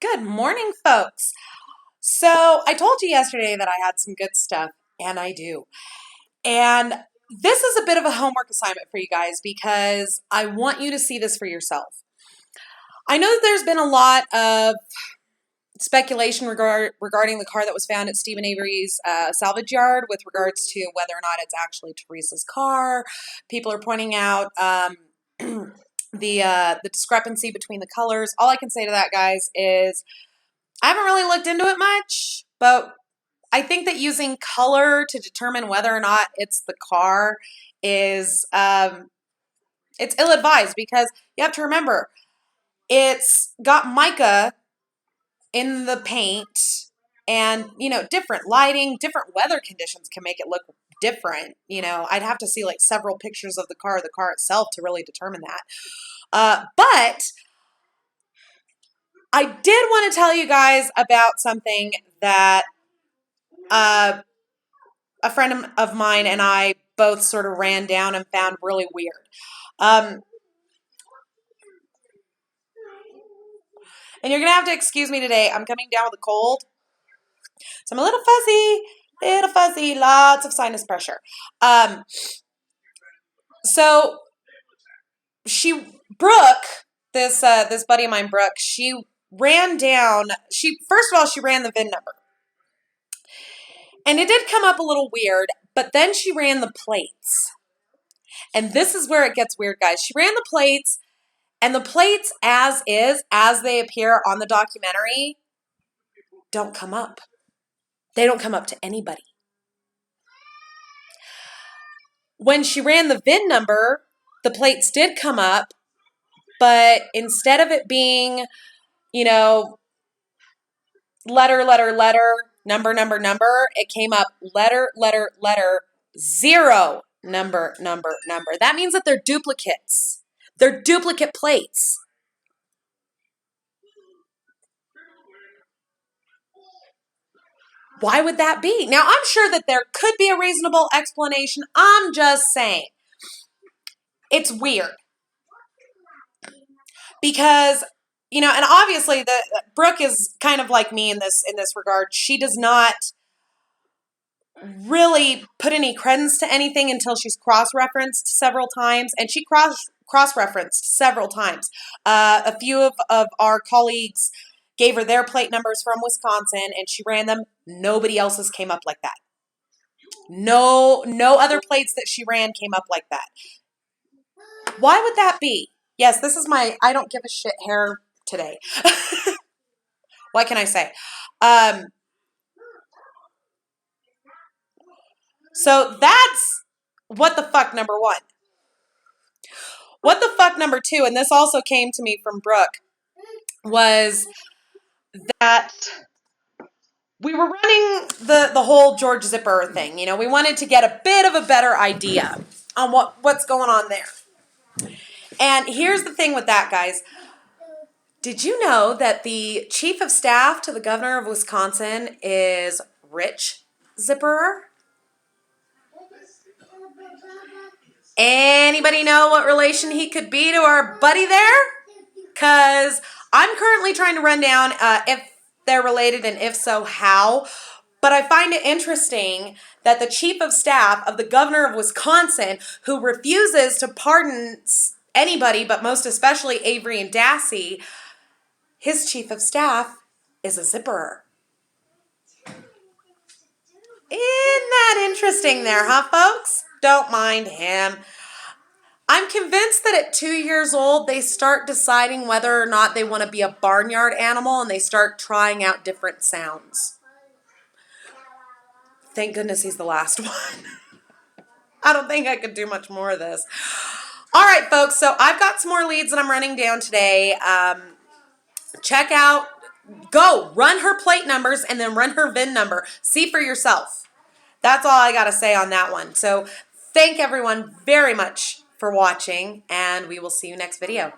Good morning, folks. So, I told you yesterday that I had some good stuff, and I do. And this is a bit of a homework assignment for you guys because I want you to see this for yourself. I know that there's been a lot of speculation regarding the car that was found at Stephen Avery's salvage yard with regards to whether or not it's actually Teresa's car. People are pointing out the discrepancy between the colors. All I can say to that, guys, is I haven't really looked into it much, but I think that using color to determine whether or not it's the car is it's ill-advised because you have to remember it's got mica in the paint, and different lighting, different weather conditions can make it look different. I'd have to see like several pictures of the car itself to really determine that. But I did want to tell you guys about something that a friend of mine and I both sort of ran down and found really weird. And you're going to have to excuse me today. I'm coming down with a cold. So I'm a little fuzzy, lots of sinus pressure. So Brooke, this buddy of mine, Brooke, she ran down, first of all, she ran the VIN number. And it did come up a little weird, but then she ran the plates. And this is where it gets weird, guys. She ran the plates, and the plates as they appear on the documentary, don't come up. They don't come up to anybody. When she ran the VIN number, the plates did come up, but instead of it being, letter, number, it came up letter, 0, number. That means that they're duplicates. They're duplicate plates. Why would that be? Now, I'm sure that there could be a reasonable explanation. I'm just saying. It's weird. Because, and obviously Brooke is kind of like me in this regard. She does not really put any credence to anything until she's cross-referenced several times, and she cross-referenced several times. A few of our colleagues gave her their plate numbers from Wisconsin, and she ran them. Nobody else's came up like that. No other plates that she ran came up like that. Why would that be? Yes, this is my I don't give a shit hair today. What can I say? So that's what the fuck number 1. What the fuck number 2, and this also came to me from Brooke, was that we were running the whole George Zipper thing. We wanted to get a bit of a better idea on what's going on there. And here's the thing with that, guys. Did you know that the chief of staff to the governor of Wisconsin is Rich Zipperer? Anybody know what relation he could be to our buddy there? Because I'm currently trying to run down if they're related, and if so, how. But I find it interesting that the chief of staff of the governor of Wisconsin, who refuses to pardon anybody, but most especially Avery and Dassey, his chief of staff is a zipperer. Isn't that interesting there, huh, folks? Don't mind him. I'm convinced that at 2 years old, they start deciding whether or not they want to be a barnyard animal, and they start trying out different sounds. Thank goodness he's the last one. I don't think I could do much more of this. All right, folks, so I've got some more leads that I'm running down today. Run her plate numbers and then run her VIN number. See for yourself. That's all I got to say on that one. So thank everyone very much for watching, and we will see you next video.